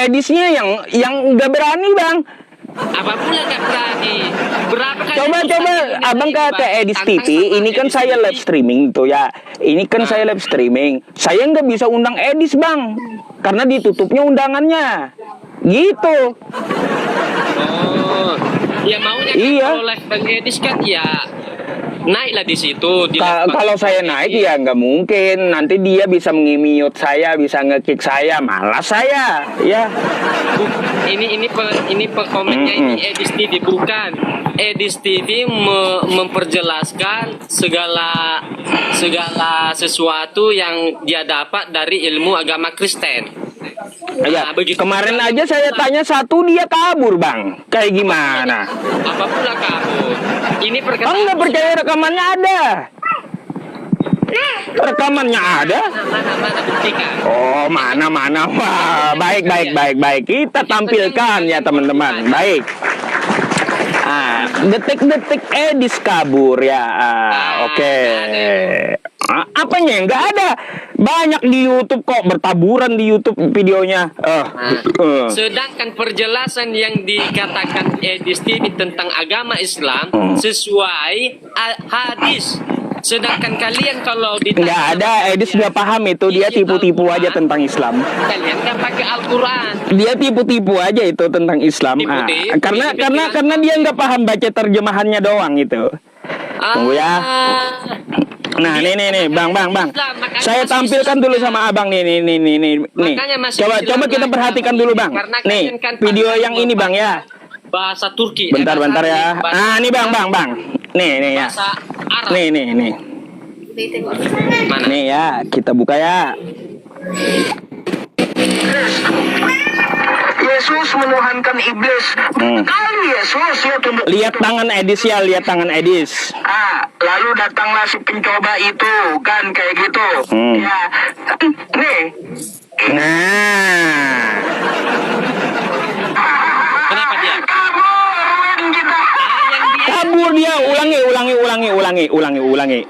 edisnya yang nggak berani bang. Apa pula nggak berani? Berapa kali? Coba abang ke Edis TV. Ini kan saya live streaming tuh ya. Ini kan saya live streaming. Saya nggak bisa undang Edis bang, karena ditutupnya undangannya. Gitu. Oh, ya maunya kan Iya. kalau live Bang Edis kan ya naiklah di situ. Kalau saya naik ya nggak mungkin. Nanti dia bisa mute saya, bisa nge-kick saya. Malas saya, ya. Ini komennya ini Edis TV bukan. Edis TV memperjelaskan segala sesuatu yang dia dapat dari ilmu agama Kristen. Ya, Nah, begitu. kemarin aja saya tanya satu, dia kabur bang. Kayak gimana? Apa pula kamu? Ini perkataan. Bang nggak percaya rekamannya ada? Rekamannya ada? Mana buktikan? Oh, mana. Wah, baik. Kita tampilkan ya teman-teman. Baik. Detik-detik Edis kabur ya. Oke. Apanya? Nggak ada. Banyak di YouTube kok, bertaburan di YouTube videonya. Sedangkan perjelasan yang dikatakan Edis TV tentang agama Islam sesuai hadis. Sedangkan kalian kalau nggak ada, Edis nggak paham itu. Dia tipu-tipu aja tentang Islam. Kalian nggak pakai Al-Quran. Dia tipu-tipu aja itu tentang Islam. Karena dia nggak paham baca terjemahannya doang itu. Tunggu ya. Nah, nih, bang. Saya tampilkan dulu sama abang nih. Coba kita perhatikan dulu bang. Nih, video yang ini bang ya. Bahasa Turki. Bentar ya. Nih bang. Nih ya. Bahasa Arab. Nih. Mana? Nih ya, kita buka ya. Yesus menuhankan iblis. Kali Yesus ya tunduk. Lihat tangan Edis ya, lihat tangan Edis. Lalu datanglah si pencoba itu, kan kayak gitu. Ya, nih. Nah, Kenapa dia? Kabur kita. kabur dia. Ulangi.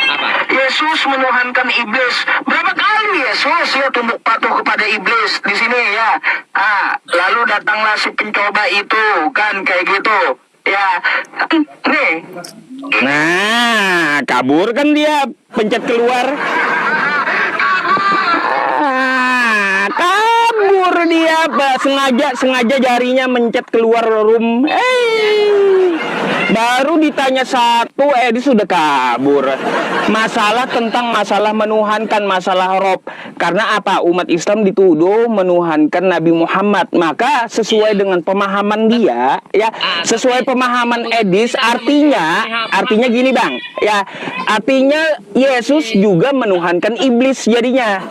Apa? Yesus menuhankan iblis. Berapa kali Yesus ya tunduk patuh kepada iblis di sini ya. Lalu datanglah si pencoba itu, kan kayak gitu. Ya, nih. nah, kabur kan dia, pencet keluar. Kabur dia, sengaja jarinya mencet keluar room. Baru ditanya satu, Edis sudah kabur. Masalah menuhankan, masalah rob. Karena apa? Umat Islam dituduh menuhankan Nabi Muhammad. Maka sesuai dengan pemahaman dia, ya, sesuai pemahaman Edis, artinya gini bang, ya, artinya Yesus juga menuhankan iblis jadinya.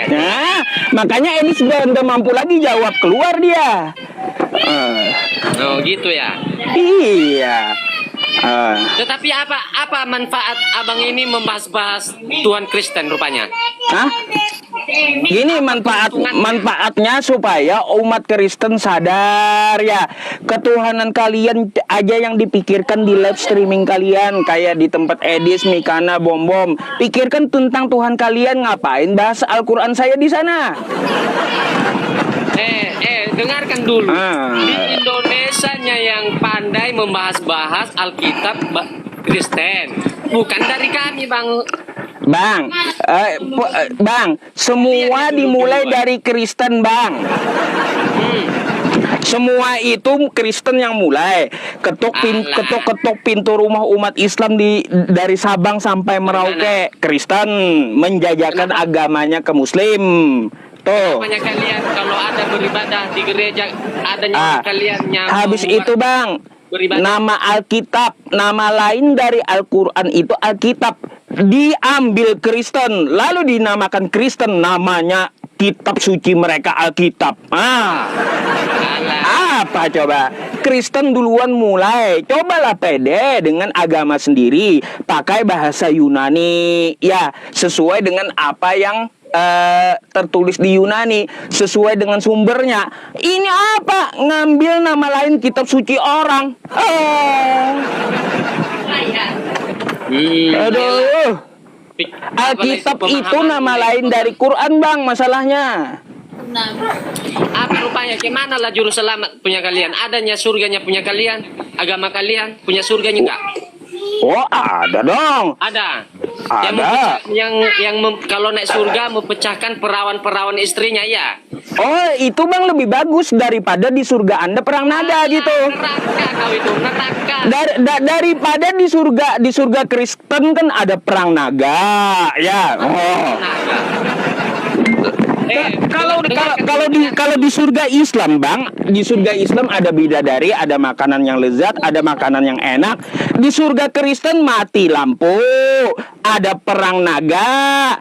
Nah, makanya Edis nggak mampu lagi jawab, keluar dia. Oh gitu ya. Iya. Tetapi apa manfaat abang ini membahas-bahas Tuhan Kristen rupanya? Hah? Gini manfaatnya supaya umat Kristen sadar ya, ketuhanan kalian aja yang dipikirkan di live streaming kalian, kayak di tempat Edis, Mikana, Bom. Pikirkan tentang Tuhan kalian, ngapain bahas Al-Quran saya di sana? Dengarkan dulu. Di Indonesianya yang pandai membahas-bahas Alkitab Kristen, bukan dari kami, Bang. Bang, semua dimulai dari Kristen, Bang. Semua itu Kristen yang mulai ketuk pintu rumah umat Islam dari Sabang sampai Merauke. Kristen menjajakan agamanya ke Muslim. Tuh. Namanya kalian kalau ada beribadah di gereja, adanya kalian nyambung. Habis itu bang, beribadah. Nama Alkitab, nama lain dari Al-Quran itu Alkitab, diambil Kristen, lalu dinamakan Kristen, namanya kitab suci mereka Alkitab. Apa coba? Kristen duluan mulai. Cobalah pede dengan agama sendiri, pakai bahasa Yunani, ya sesuai dengan apa yang tertulis di Yunani, sesuai dengan sumbernya. Ini apa? Ngambil nama lain kitab suci orang. Aduh. Alkitab itu nama lain dari Quran, Bang, masalahnya. Apa rupanya? Gimana lah juru selamat punya kalian? Adanya surganya punya kalian? Agama kalian punya surganya enggak? Oh, ada dong. Ada. Ada. Kalau naik surga memecahkan perawan-perawan istrinya ya. Oh, itu Bang lebih bagus daripada di surga Anda perang naga gitu. Neraka kau itu, neraka. Daripada di surga Kristen kan ada perang naga, ya. Oh. Kalau di surga Islam, Bang, di surga Islam ada bidadari, ada makanan yang lezat, ada makanan yang enak. Di surga Kristen mati lampu, ada perang naga,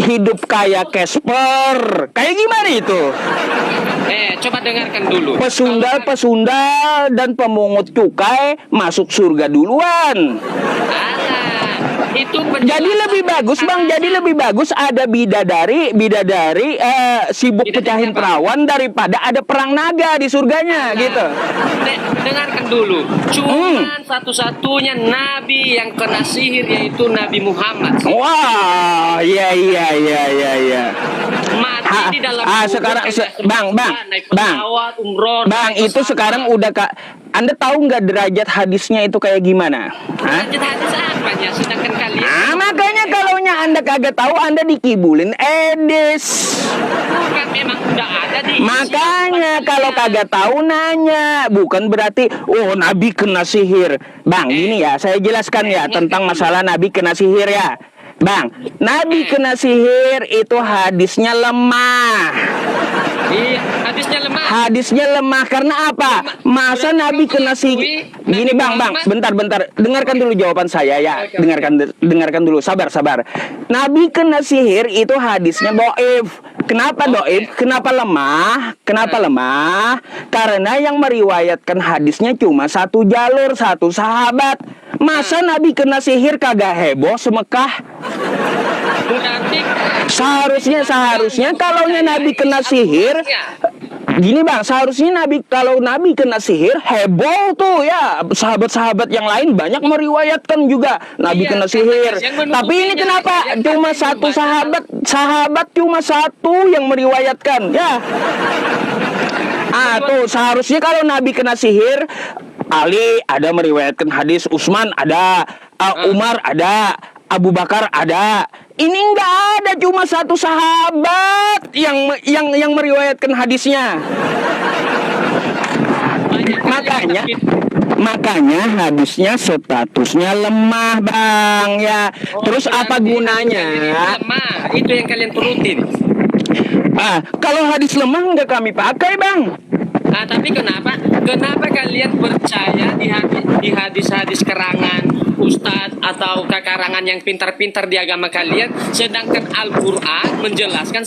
hidup kayak Casper. Kayak gimana itu? Coba dengarkan dulu. Pesundal dan pemungut cukai masuk surga duluan. Itu Jadi lebih bagus, Bang. Jadi lebih bagus ada bidadari sibuk pecahin perawan daripada ada perang naga di surganya gitu. Dengarkan dulu. Cuman satu-satunya nabi yang kena sihir yaitu Nabi Muhammad. Wah, iya. Mati di dalam sekarang Bang, pesawat, umroh. Bang, itu sekarang udah Kak. Anda tahu nggak derajat hadisnya itu kayak gimana? Hah? Derajat hadis apanya? Sedangkan kalian Makanya kalaunya Anda kagak tahu, Anda dikibulin edis. kan memang udah ada di Makanya kalau kagak tahu nanya, bukan berarti oh Nabi kena sihir. Bang, gini ya, saya jelaskan ya tentang masalah Nabi kena sihir ya. Bang, Nabi kena sihir itu hadisnya lemah. Iya, hadisnya lemah. Hadisnya lemah karena apa? Masa Nabi kena sihir? Gini Bang, bentar. Dengarkan dulu jawaban saya ya. Dengarkan dulu, sabar. Nabi kena sihir itu hadisnya dhaif. Kenapa dhaif? Kenapa lemah? Karena yang meriwayatkan hadisnya cuma satu jalur, satu sahabat. Masa Nabi kena sihir kagak heboh semekah? Berarti Seharusnya kalau Nabi kena sihir, gini Bang, seharusnya kalau Nabi kena sihir heboh tuh ya. Sahabat-sahabat yang lain banyak meriwayatkan juga Nabi kena sihir. Tapi ini kenapa cuma satu sahabat cuma satu yang meriwayatkan ya? Tuh seharusnya kalau Nabi kena sihir, Ali ada meriwayatkan hadis, Utsman ada, Umar ada, Abu Bakar ada. Ini enggak ada, cuma satu sahabat yang meriwayatkan hadisnya. Makanya hadisnya statusnya lemah, Bang ya. Terus apa gunanya? lemah. Itu yang kalian turutin. Kalau hadis lemah enggak kami pakai, Bang. Tapi kenapa kalian percaya di hadis-hadis kerangan ustadz atau karangan yang pintar-pintar di agama kalian, sedangkan Al-Quran menjelaskan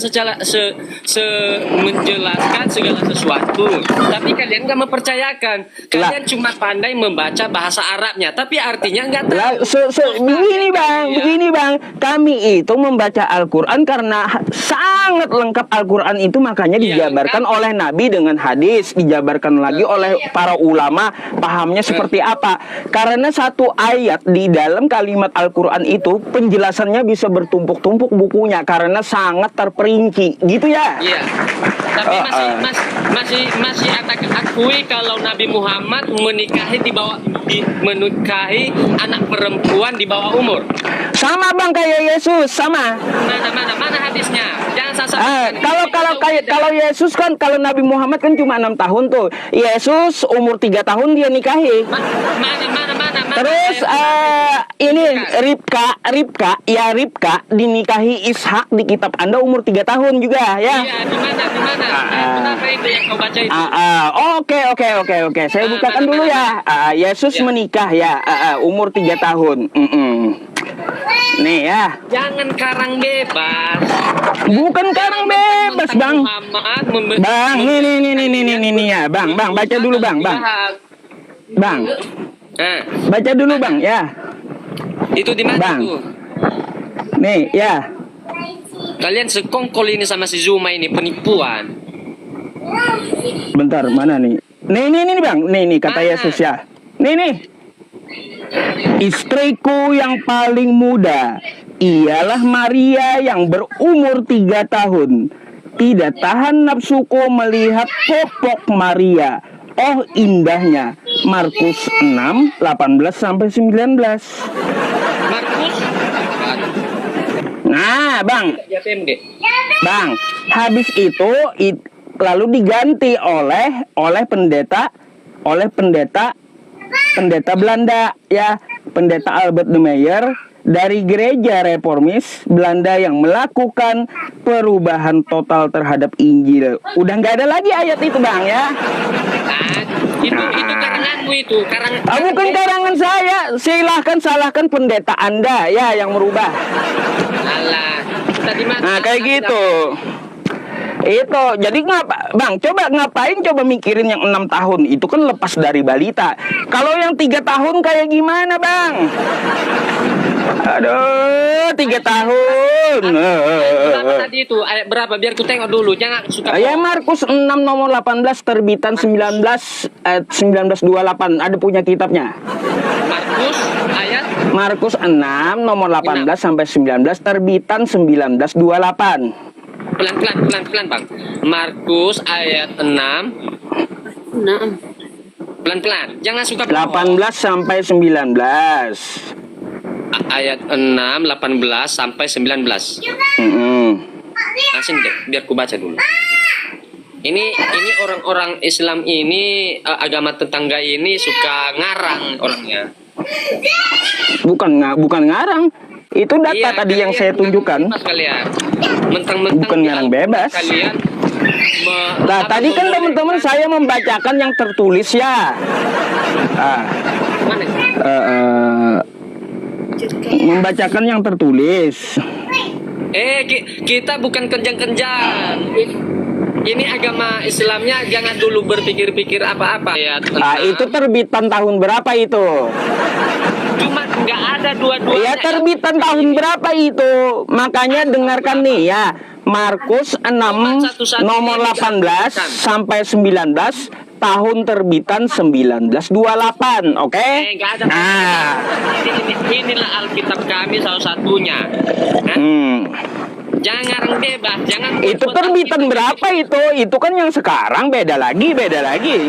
menjelaskan segala sesuatu, tapi kalian nggak mempercayakan. Kalian cuma pandai membaca bahasa Arabnya, tapi artinya nggak tahu. Begini bang, kami itu membaca Al-Quran karena sangat lengkap Al-Quran itu, makanya dijabarkan oleh Nabi dengan hadis, dijabarkan lagi oleh para ulama pahamnya seperti apa. Karena satu ayat di dalam kalimat Al-Quran itu penjelasannya bisa bertumpuk-tumpuk bukunya karena sangat terperinci, gitu ya. Iya. Tapi masih akui kalau Nabi Muhammad menikahi anak perempuan di bawah umur. Sama bang, kayak Yesus, sama. Mana hadisnya? Jangan salah. Kalau Yesus kan, kalau Nabi Muhammad kan cuma 6 tahun tuh. Yesus umur 3 tahun dia nikahi. Mana. Terus ini Ribka dinikahi Ishak di kitab Anda umur 3 tahun juga ya. Iya, di mana? Kenapa itu yang kau baca itu? Oke. Saya bukakan dulu ya. Yesus menikah ya umur 3 tahun. Nih ya. Jangan karang bebas. Bukan karang bebas, Bang. Bang, nih ya, Bang, baca dulu, Bang. Baca dulu, Bang, ya. Itu di mana tuh? Nih, ya. Kalian sekongkol ini sama si Zuma ini penipuan. Bentar, mana nih? Nih, Bang. Nih kata Yesus ya. Nih. Istriku yang paling muda, ialah Maria yang berumur 3 tahun. Tidak tahan nafsuku melihat popok Maria. Oh indahnya. Markus 6, 18-19. Markus. Nah, Bang. Ya, PMD. Bang, habis itu lalu diganti oleh pendeta Belanda ya, pendeta Albert de Meyer dari gereja reformis Belanda yang melakukan perubahan total terhadap Injil. Udah nggak ada lagi ayat itu, Bang ya. Itu karanganmu itu, Bukan karangan saya. Silahkan salahkan pendeta Anda ya yang merubah. Alah, tadi mana? Nah, kayak gitu. Itu jadi Bang, coba ngapain coba mikirin yang 6 tahun itu kan lepas dari balita. Kalau yang 3 tahun kayak gimana, Bang? Aduh, 3 tahun. Berapa tadi itu? Ayat berapa? Biar ku tengok dulu. Jangan suka. Ya Markus 6 nomor 18 terbitan 1928. Ada punya kitabnya. Markus ayat Markus 6 nomor 18 sampai 19 terbitan 1928. pelan-pelan Bang. Markus ayat 6. Pelan-pelan. Jangan suka 18 sampai 19. Ayat 6, 18 sampai 19. Langsung deh, biar ku baca dulu. Ini orang-orang Islam ini, agama tetangga ini suka ngarang orangnya. Bukan ngarang. Itu data tadi yang saya tunjukkan. Mentang-mentang bukan ngarang bebas. Kalian Nah, tadi kan teman-teman saya membacakan yang tertulis ya. Mana? Membacakan yang tertulis. Kita bukan kenjang-kenjang. Ini agama Islamnya jangan dulu berpikir-pikir apa-apa ya. Itu terbitan tahun berapa itu? Cuma nggak ada dua-duanya. Ya terbitan tahun berapa itu? Makanya dengarkan nih ya. Markus 6 nomor 18 sampai 19 tahun terbitan 1928, oke? Nggak ada. Inilah Alkitab kami salah satunya. Jangan ngarang bebas, jangan. Itu terbitan berapa itu? Itu kan yang sekarang beda lagi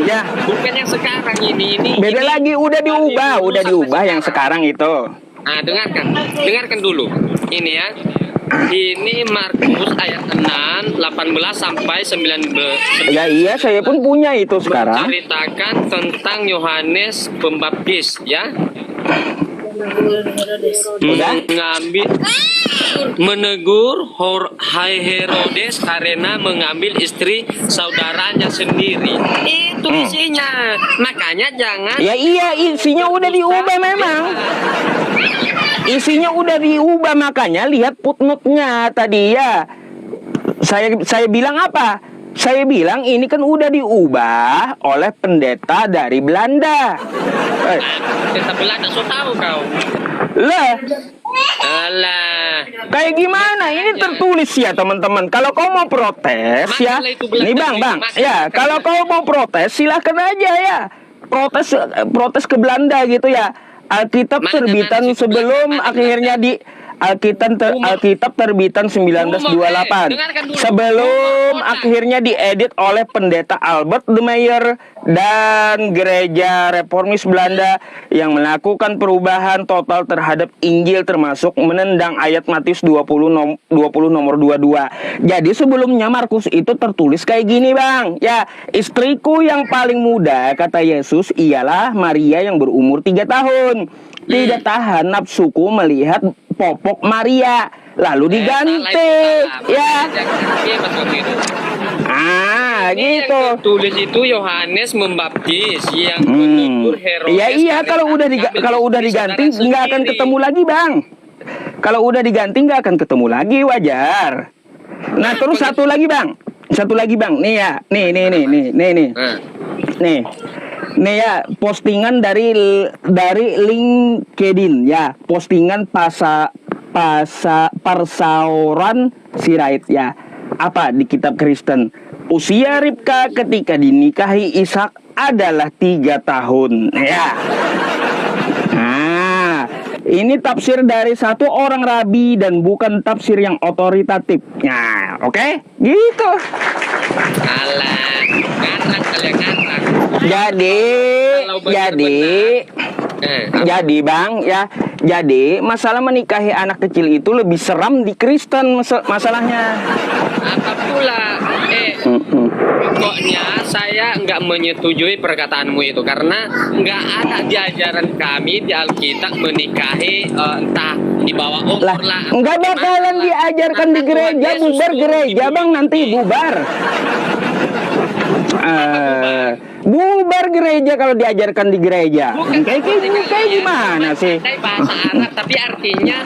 ya. Bukan yang sekarang ini. Beda lagi, udah diubah yang sekarang itu. Nah, dengarkan dulu. Ini ya. Ini Markus ayat 6, 18 sampai 19. Ya iya, saya pun punya itu sekarang. Menceritakan tentang Yohanes Pembaptis ya. Menegur Herodes karena mengambil istri saudaranya sendiri. Itu isinya. Makanya jangan. Ya iya, isinya udah diubah memang. Isinya udah diubah, makanya lihat footnote-nya tadi ya. Saya bilang apa? Saya bilang ini kan udah diubah oleh pendeta dari Belanda. Pendeta Belanda, so tahu kau. Lah. Alah. Kayak gimana? Ini tertulis ya teman-teman. Kalau kau mau protes ya, nih bang, ya kalau kau mau protes silahkan aja ya. Protes ke Belanda gitu ya. Alkitab terbitan sebelum akhirnya di Alkitab terbitan 1928 sebelum akhirnya diedit oleh pendeta Albert de Meyer dan gereja reformis Belanda yang melakukan perubahan total terhadap Injil termasuk menendang ayat Matius 20 nomor 22. Jadi sebelumnya Markus itu tertulis kayak gini bang ya, istriku yang paling muda kata Yesus ialah Maria yang berumur 3 tahun. Tidak tahan nafsuku melihat popok Maria, lalu diganti ya. Gitu. Tulis itu Yohanes Membaptis yang menegur Herodes. Iya kalau udah diganti nggak akan ketemu lagi bang. Kalau udah diganti nggak akan ketemu lagi, wajar. Nah terus satu lagi bang, nih ya, nih. Nih ya, postingan dari LinkedIn ya, postingan Persauran Sirait ya. Apa di kitab Kristen? Usia Ribka ketika dinikahi Ishak adalah 3 tahun ya. Nah, Ini tafsir dari satu orang rabi dan bukan tafsir yang otoritatif. Nah, oke? Gitu. Alah, ngarang kalian ngarang. Jadi, Kalau benar-benar- jadi Bang, ya. Jadi, masalah menikahi anak kecil itu lebih seram di Kristen masalahnya. Apa pula? Pokoknya saya nggak menyetujui perkataanmu itu karena nggak ada di ajaran kami di Alkitab menikahi entah di bawah umur Lah, lah. nggak bakalan diajarkan di gereja, bubar gereja Bang, nanti bubar. Bubar gereja kalau diajarkan di gereja. Kayak gimana sih? Saya bahasa Arab tapi artinya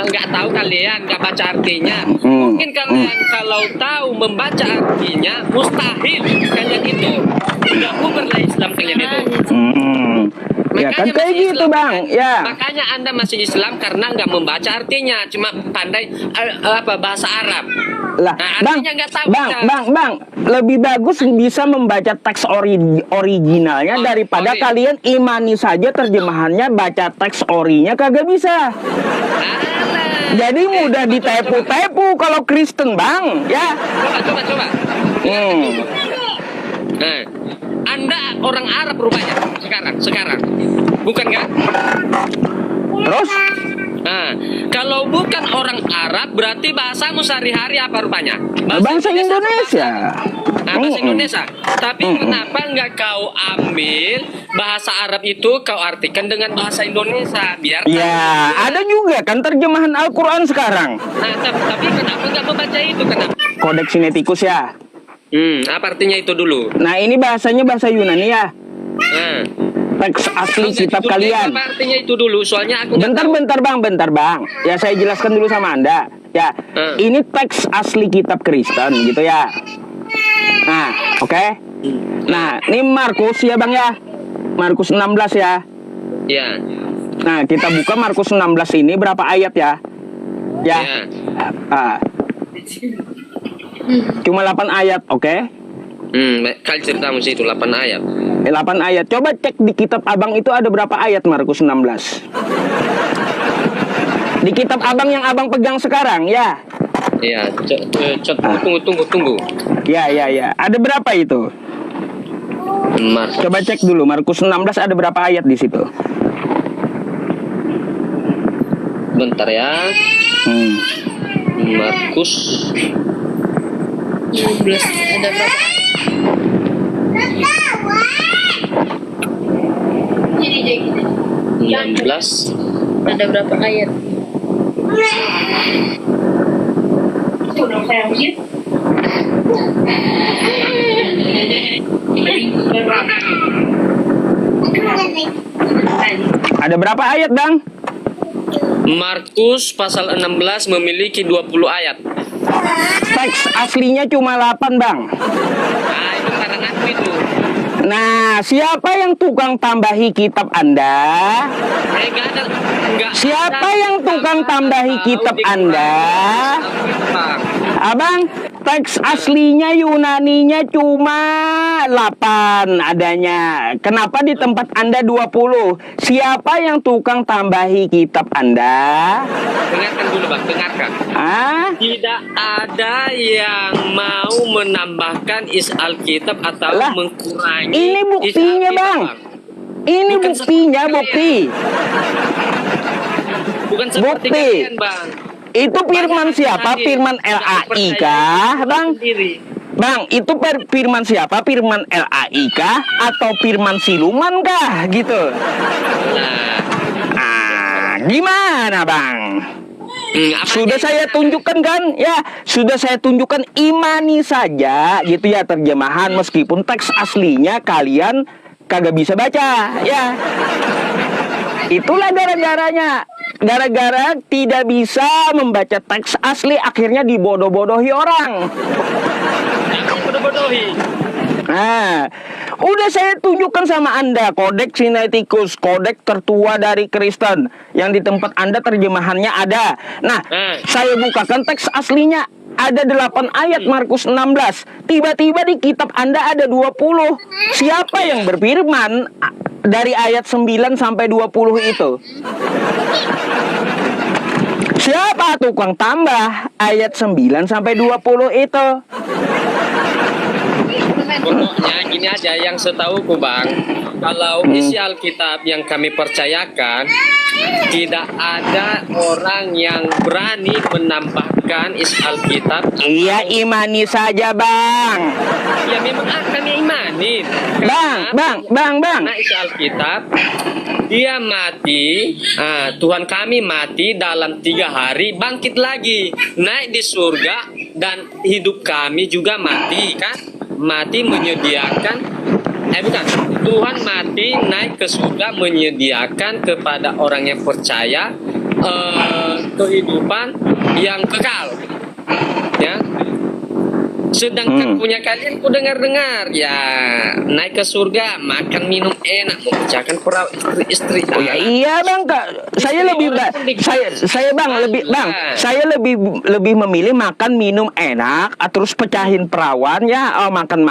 nggak tahu kalian, nggak baca artinya. Mungkin kalian kalau tahu membaca artinya mustahil kalian itu nggak bubarlah Islam kalian itu. Ya kan Makanya kayak masih gitu Islam, Bang, kan? ya. Makanya Anda masih Islam karena nggak membaca artinya, cuma pandai bahasa Arab. Lah, Nah, Bang, artinya nggak tahu Bang, kita. Bang, lebih bagus bisa membaca teks originalnya daripada Ori. kalian imani saja terjemahannya, baca teks orinya kagak bisa. Alah. Jadi mudah ditepu-tepu kalau Kristen Bang, ya. Coba. Nah, Anda orang Arab rupanya sekarang, bukan kan? Terus? Nah, kalau bukan orang Arab berarti bahasamu sehari-hari apa rupanya? Bangsa Indonesia. Nah, bahasa Indonesia. Tapi kenapa nggak kau ambil bahasa Arab itu kau artikan dengan bahasa Indonesia biar? Ya, ada juga kan terjemahan Al-Quran sekarang. Nah, tapi kenapa nggak membaca itu? Kenapa? Kodeks Sinaiticus ya. Apa artinya itu dulu? Nah, ini bahasanya bahasa Yunani ya. Nah. Teks asli kitab Dulu, kalian. Apa artinya itu dulu? Soalnya aku nggak tahu. Bentar bang. Ya saya jelaskan dulu sama Anda. Ya, ini teks asli kitab Kristen gitu ya. Nah, oke. Nah, ini Markus ya bang ya. Markus 16 ya. Ya. Nah, kita buka Markus 16 ini berapa ayat ya? Ya. Cuma 8 ayat, oke? Kali ceritamu sih itu 8 ayat. 8 ayat. Coba cek di kitab Abang itu ada berapa ayat Markus 16. Di kitab Abang yang Abang pegang sekarang, ya. Iya, tunggu. Ya. Ada berapa itu? Coba cek dulu Markus 16 ada berapa ayat di situ? Bentar ya. Markus 16 ada berapa? 16 Ada berapa ayat? Ada berapa ayat, Bang? Markus pasal 16 memiliki 20 ayat. Teks aslinya cuma 8, Bang. Nah, itu karanganku itu. Nah, siapa yang tukang tambahi kitab Anda? Siapa yang tukang tambahi kitab Anda? Abang, teks aslinya Yunaninya cuma 8 adanya. Kenapa di tempat Anda 20? Siapa yang tukang tambahi kitab Anda? Dengarkan dulu Bang, dengarkan. Tidak ada yang mau menambahkan isi Alkitab atau Lah, mengurangi ini buktinya, isi Bang. Alkitab, Ini Bukan buktinya, seperti bukti. Bukan seperti Bukti. kalian, Bang. Itu firman Banyak siapa? hadir. Firman Tidak LAI percaya kah, diri Bang? sendiri. Bang, itu firman siapa? Firman LAI kah? Atau firman siluman kah? Gitu. Nah, Gimana, Bang? apa Sudah yang- saya tunjukkan kan? Ya, sudah saya tunjukkan, imani saja gitu ya terjemahan, meskipun teks aslinya kalian kagak bisa baca, ya. Itulah gara-garanya. Gara-gara tidak bisa membaca teks asli, akhirnya dibodoh-bodohi orang. Jangan bodoh-bodohi. Nah, udah saya tunjukkan sama Anda Kodeks Sinaiticus, kodeks tertua dari Kristen, yang di tempat Anda terjemahannya ada. Nah, saya bukakan teks aslinya. ada 8 ayat Markus 16. Tiba-tiba di kitab Anda ada 20. Siapa yang berfirman dari ayat 9 sampai 20 itu? Siapa tukang tambah ayat 9 sampai 20 itu? Pokoknya gini aja, yang setahuku Bang, kalau isi Alkitab yang kami percayakan, tidak ada orang yang berani menambahkan isi Alkitab. Iya, imani saja, Bang. Ya memang kami imanin. Bang. Karena isi Alkitab, dia mati, Tuhan kami mati dalam 3 hari, bangkit lagi, naik di surga, dan hidup kami juga mati kan? Mati menyediakan, bukan, Tuhan mati naik ke surga menyediakan kepada orang yang percaya kehidupan yang kekal, ya. Sedangkan punya kalian ku dengar-dengar, ya naik ke surga, makan minum enak, memecahkan perahu istri. Oh ya iya Bang, saya lebih lebih memilih makan minum enak, terus pecahin perawan ya, makan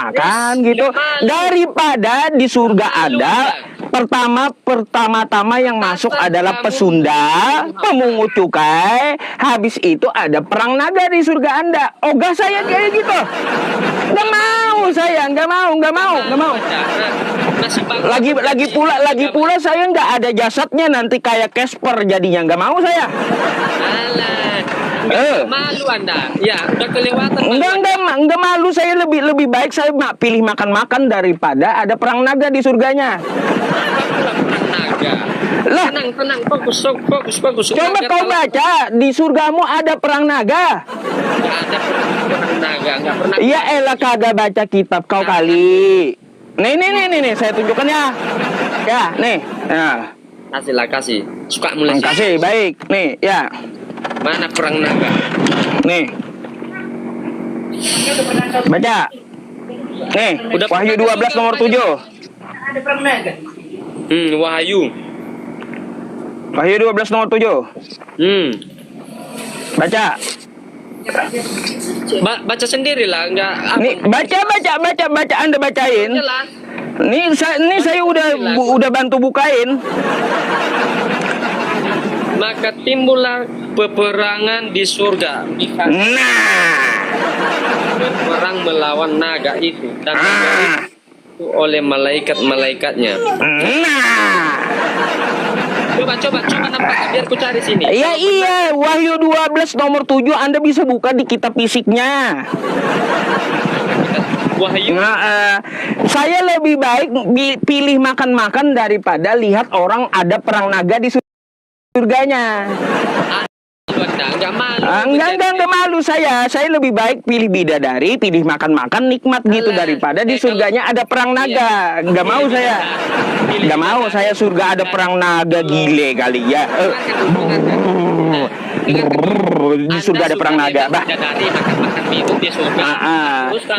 gitu, daripada di surga Anda pertama-tama yang masuk adalah pesunda, pemungut cukai, habis itu ada perang naga di surga Anda. Ogah saya kayak gitu. Nggak mau saya, nggak mau. Lagi pula saya nggak ada jasadnya, nanti kayak Casper jadinya, nggak mau saya. Malu Anda, ya udah kelewatan. Enggak malu, saya lebih baik saya pilih makan daripada ada perang naga di surganya. Perang naga. Lah, tenang, fokus. Coba kau baca, di surgamu ada perang naga. Nggak ada perang naga, nggak pernah. Iya elah, kagak baca kitab kau kali. Nih, saya tunjukkan ya. Ya, nih. Nah. Kasih. Suka mulai. Kasih, baik. Nih, ya. Mana perang naga? Nih. Baca. Nih, Udah Wahyu 12 nomor 7. Ada perang naga. Wahyu. Wahyu 12 nomor 7. Baca. Baca sendiri lah, enggak. Nih, baca Anda bacain. Jelas. Nih saya udah bantu bukain. Maka timbullah peperangan di surga. Nah. Berperang melawan naga itu dan itu oleh malaikat-malaikatnya. Nah. Coba nampak biar ku cari sini. Iya, Wahyu 12 nomor 7 Anda bisa buka di kitab fisiknya. Wahyu. Nah, saya lebih baik pilih makan daripada lihat orang ada perang naga di surganya. Enggak malu. Enggak malu saya. Saya lebih baik pilih bidadari, pilih makan nikmat gitu daripada di surganya ada perang naga. Enggak mau saya. Enggak mau saya surga ada perang naga, gile kali ya. Di surga ada perang naga, bah. Makan minum di surga.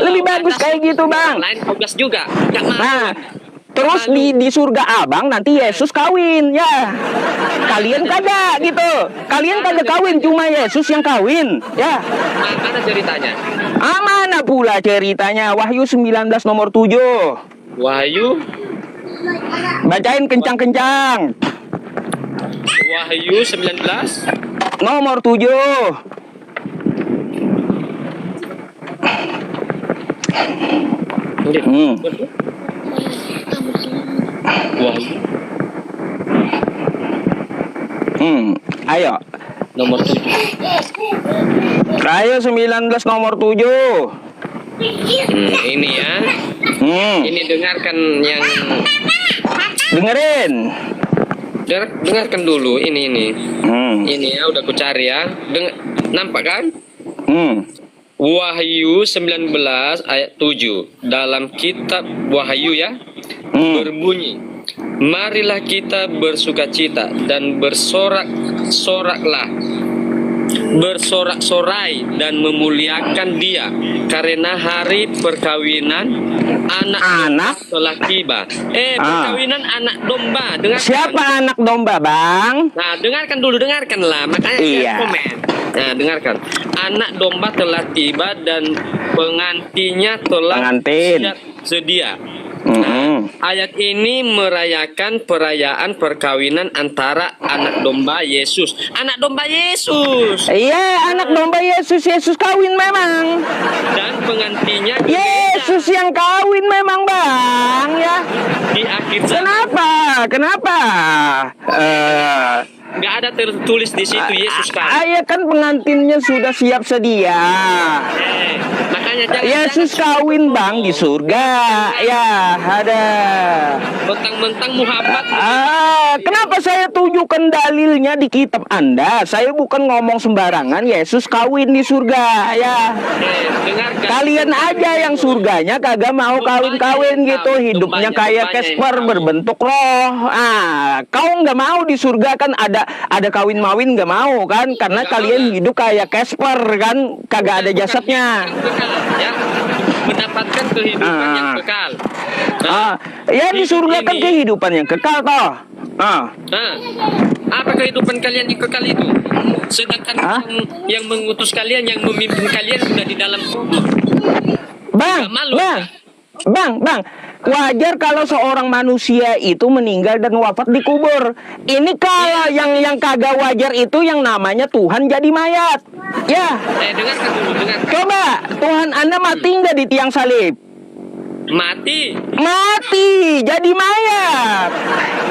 Lebih bagus kayak gitu, Bang. Lain tugas juga. Enggak malu. Nah, terus di surga Abang nanti Yesus kawin ya. Kalian kagak gitu. Kalian kagak kawin, cuma Yesus yang kawin ya. Mana ceritanya? Mana pula ceritanya? Wahyu 19 nomor 7. Wahyu. Bacain kencang-kencang. Wahyu 19 nomor 7. Wahyu Ayo nomor 7. Ayo 19 nomor 7. Ini ya. Ini dengarkan yang dengerin. Dengarkan dulu ini. Ini ya udah ku cari ya. Nampak kan? Wahyu 19 ayat 7 dalam kitab Wahyu ya. Berbunyi, marilah kita bersukacita dan bersorak-sorai dan memuliakan Dia karena hari perkawinan anak telah tiba. Perkawinan anak domba. Dengarkan. Siapa anak domba, Bang? Nah, dengarkanlah, makanya Iya. komen. Nah, dengarkan. Anak domba telah tiba dan pengantinnya telah Pengantin. siap sedia. Mm-mm. Ayat ini merayakan perayaan perkawinan antara anak domba Yesus. Anak domba Yesus Iya, anak domba Yesus. Yesus kawin memang. dan pengantinnya Yesus yang kawin memang, Bang, ya. di akhir zaman. Kenapa? Nggak ada tertulis di situ Yesus kan. Ayah kan pengantinnya sudah siap sedia. Makanya jangan Yesus kawin, Bang, di surga. Ya, ada. mentang-mentang Muhammad. Kenapa saya tunjukkan dalilnya di kitab Anda? Saya bukan ngomong sembarangan. Yesus kawin di surga, ya. Dengarkan. Kalian aja yang surganya kagak mau kawin-kawin gitu, hidupnya kayak Casper berbentuk roh. Kau nggak mau di surga kan ada kawin-mawin nggak mau kan? Karena kalian hidup kayak Casper kan, kagak ada jasadnya. Ya, mendapatkan kehidupan yang kekal. Ya di surga kan kehidupan yang kekal toh. Apa kehidupan kalian yang kekal itu? Sedangkan yang mengutus kalian, yang memimpin kalian sudah di dalam kubur. Bang, wajar kalau seorang manusia itu meninggal dan wafat di kubur. Ini kalau yang kagak wajar itu yang namanya Tuhan jadi mayat. Ya. Dengarkan dulu, dengarkan. Coba, Tuhan Anda mati nggak di tiang salib? Mati. Jadi mayat.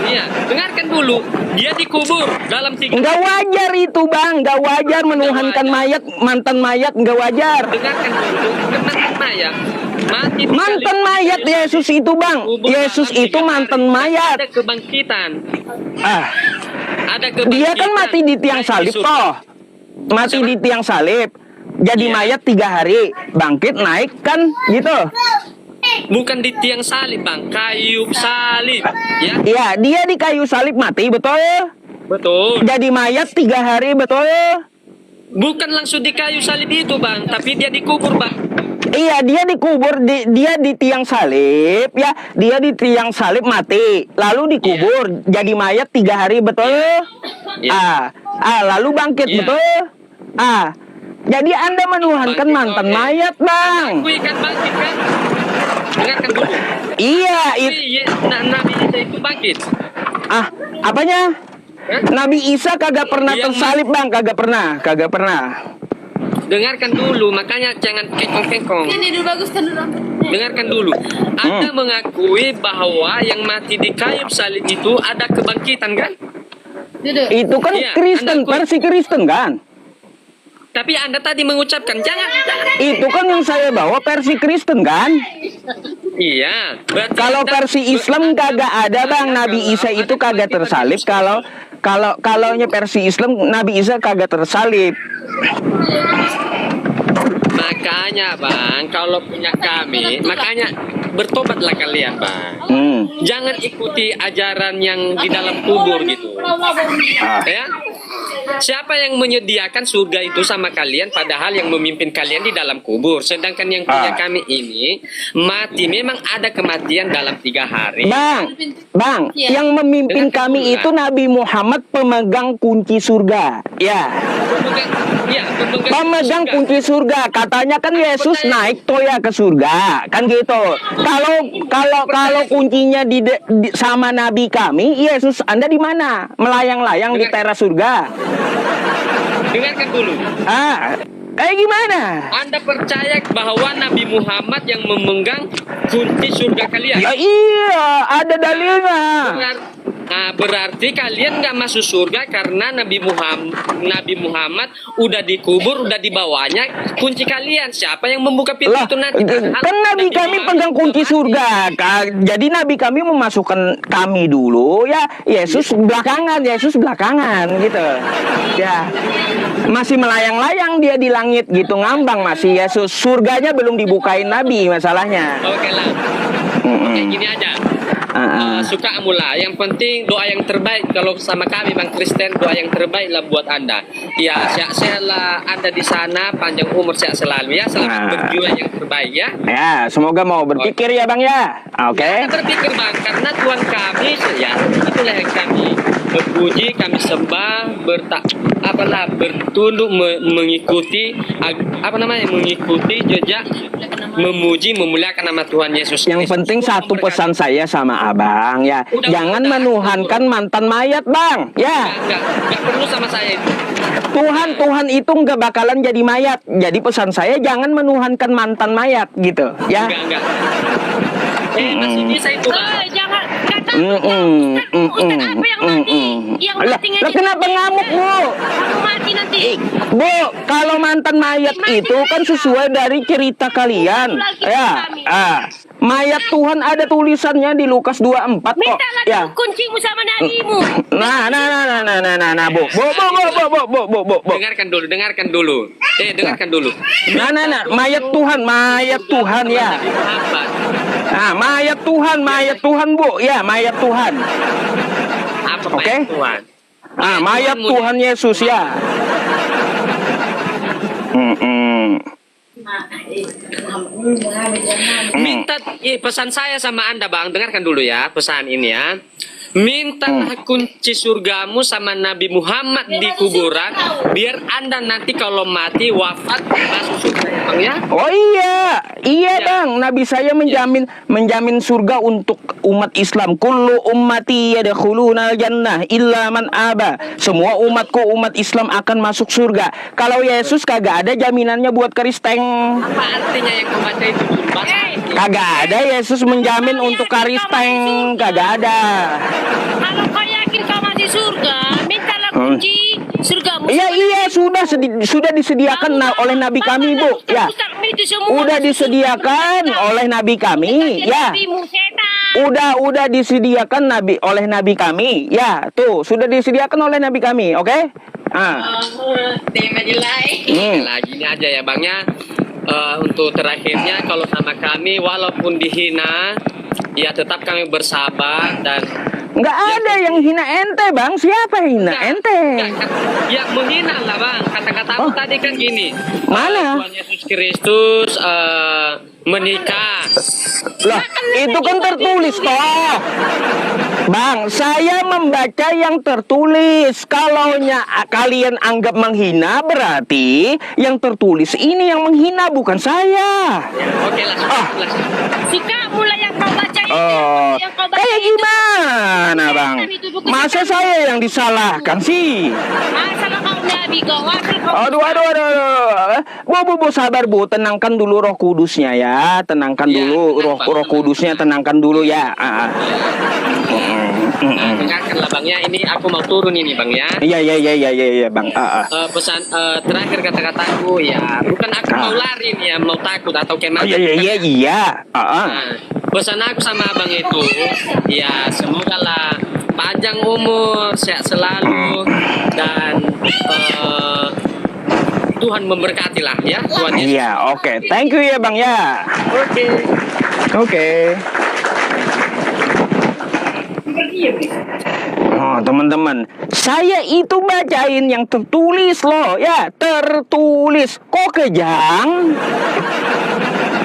Iya, dengarkan dulu. Dia dikubur dalam 3 Nggak wajar itu, Bang. Nggak wajar menuhankan mayat, mantan mayat. Nggak wajar. Dengarkan dulu. Mantan mayat. Mati di Mantan kali- mayat Yesus itu, Bang. Kubur Yesus dalam itu 3 mantan hari. mayat. Ada kebangkitan. Ada kebangkitan. Dia kan mati di tiang Baik salib surga. toh. Mati di tiang salib. Jadi Iya. mayat 3 hari. Bangkit naik kan gitu. Bukan di tiang salib, Bang. Kayu salib. Ya, Iya, dia di kayu salib mati, betul? betul. Jadi mayat 3 hari, betul? Bukan langsung di kayu salib itu, Bang, tapi dia dikubur, Bang. Iya, dia dikubur, dia di tiang salib, ya. Dia di tiang salib mati, lalu dikubur, jadi mayat 3 hari, betul? Iya. Lalu bangkit, Iya. betul? Jadi Anda menuhankan Bangkit, mantan oke. mayat, Bang. Aku ikan bangkit, kan? Dengarkan dulu. Iya, Nabi Isa itu bangkit. apanya? Hah? Nabi Isa kagak pernah Yang tersalib, Bang, kagak pernah. Dengarkan dulu, makanya jangan kengkong-kengkong. Ini dulu bagus kan dulu. Dengarkan dulu. Anda mengakui bahwa yang mati di kayu salib itu ada kebangkitan, kan? Duduk. Itu kan Iya, Kristen, anakku. versi Kristen kan? Tapi Anda tadi mengucapkan jangan. Itu kan yang saya bawa versi Kristen kan? Iya. Berarti Kalau Anda- versi Islam kagak ada, Bang. Nabi Isa itu kagak tersalib. Kalaunya versi Islam Nabi Isa kagak tersalib. Makanya, Bang, kalau punya kami, makanya bertobatlah kalian, Bang. Jangan ikuti ajaran yang di dalam kubur gitu. Ya. Siapa yang menyediakan surga itu sama kalian padahal yang memimpin kalian di dalam kubur. Sedangkan yang punya kami ini mati. Memang ada kematian dalam 3 hari. Bang, Iya. yang memimpin Dengarkan kami dulu, itu Nabi Muhammad pemegang kunci surga. Ya. Pemegang surga. kunci surga. Katanya kan Yesus naik tuh ya ke surga, kan gitu. Kalau kuncinya sama Nabi kami, Yesus Anda di mana? Melayang-layang di teras surga. Dengarkan dulu. Kayak gimana? Anda percaya bahwa Nabi Muhammad yang memegang kunci surga kalian? Ya iya, ada dalilnya. Berarti kalian nggak masuk surga karena Nabi Muhammad udah dikubur, udah dibawanya kunci kalian. Siapa yang membuka pintu Lah, itu nanti? kan Nabi kami pegang kunci surga. Jadi Nabi kami memasukkan kami dulu, ya Yesus belakangan gitu. Ya. Masih melayang-layang dia di langit gitu, ngambang masih Yesus. Surganya belum dibukain Nabi masalahnya. Oke lah. Oke, gini aja. suka mula. Yang penting doa yang terbaik kalau sama kami Bang Kristen, doa yang terbaik lah buat Anda. Ya, sehat-sehatlah Anda di sana, panjang umur sehat selalu ya. Selamat berjuang yang terbaik ya. Ya, semoga mau berpikir ya Bang ya. Oke. Ya, berpikir Bang, karena Tuhan kami ya itulah yang kami memuji, kami sembah, bertunduk mengikuti mengikuti jejak, memuji, memuliakan nama Tuhan Yesus. Yang penting satu pesan saya sama Abang ya, jangan menuhankan mantan mayat Bang ya. Enggak perlu sama saya itu. Tuhan itu nggak bakalan jadi mayat. Jadi pesan saya jangan menuhankan mantan mayat gitu ya. Enggak. Masih bisa itu Bang. Jangan kata Ustaz apa yang mati? Yang mati Lah kenapa ngamuk Bu? Kamu mati nanti. Bu, kalau mantan mayat itu kan sesuai dari cerita kalian. Ya, mayat Tuhan ada tulisannya di Lukas 24 kok. Mintalah Ya. kuncimu sama nabimu. Nah, Bu. Dengarkan dulu. Dengarkan dulu. Nah, mayat Tuhan ya. Nah, mayat Tuhan Bu, ya, mayat Tuhan. Apa Oke. mayat Tuhan? Mayat Tuhan Yesus ya. Minta pesan saya sama Anda Bang, dengarkan dulu ya pesan ini ya. Mintalah kunci surgamu sama Nabi Muhammad di kuburan, biar Anda nanti kalau mati wafat masuk surga ya Bang ya. Oh iya Bang, Nabi saya menjamin surga untuk umat Islam. Kullu ummati yadkhuluna jannah illa man aba. Semua umatku umat Islam akan masuk surga. Kalau Yesus kagak ada jaminannya buat Kristen. Apa artinya yang kau baca itu? Kagak ada Yesus menjamin untuk Kristen, kagak ada. Kalau kau yakin kau masih surga, mintalah kunci surgamu. Iya sudah disediakan oleh Nabi kami Bu. Ya. Udah disediakan oleh Nabi kami ya. Udah disediakan oleh Nabi kami. Ya, tuh, sudah disediakan oleh Nabi kami, oke? Tema jelai. Lagi ini aja ya Bang ya. Untuk terakhirnya kalau sama kami walaupun dihina ya tetap kami bersabar dan Nggak ada yang hina ente Bang. Siapa yang hina ente? Ya menghina lah Bang. Kata-katamu tadi kan gini. Mana? Tuhan Yesus Kristus menikah. Lah, itu kan tertulis toh. Bang, saya membaca yang tertulis. Kalau kalian anggap menghina, berarti yang tertulis ini yang menghina, bukan saya. Oke lah. Suka mulai yang kau baca itu. Yang kau baca Kayak itu. gimana Bang? Masa saya yang disalahkan sih? Asal kau nabi kau, asal kau. Aduh. Bu, sabar Bu, tenangkan dulu Roh Kudusnya ya. Tenangkan dulu Roh Kudusnya, tenangkan dulu ya. Dengarkanlah Bang ya, ini aku mau turun ini Bang ya. Iya Bang. Pesan terakhir kata-kataku ya, bukan aku mau lari nih ya, mau takut atau kayak mana. Iya. Pesan aku sama Abang itu, ya semoga lah panjang umur, sehat selalu dan Tuhan memberkati lah ya Tuhan Yesus. Iya, oke. Thank you ya Bang ya. Oke. Oh teman-teman, saya itu bacain yang tertulis loh ya, tertulis. Kok kejang?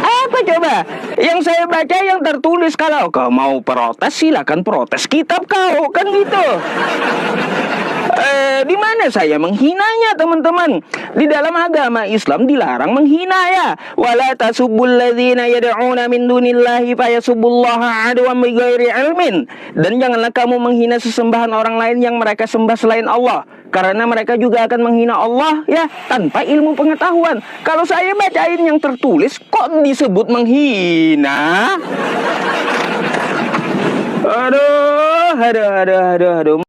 Apa coba? Yang saya baca yang tertulis. Kalau kau mau protes silakan protes kitab kau, kan gitu. Di mana saya menghinanya teman-teman? Di dalam agama Islam dilarang menghina ya. Wala tasubbul ladzina yad'una min dunillahi fayasubbullaha adwan bighairi ilmin. Dan janganlah kamu menghina sesembahan orang lain yang mereka sembah selain Allah, karena mereka juga akan menghina Allah ya tanpa ilmu pengetahuan. Kalau saya bacain yang tertulis kok disebut menghina? Aduh.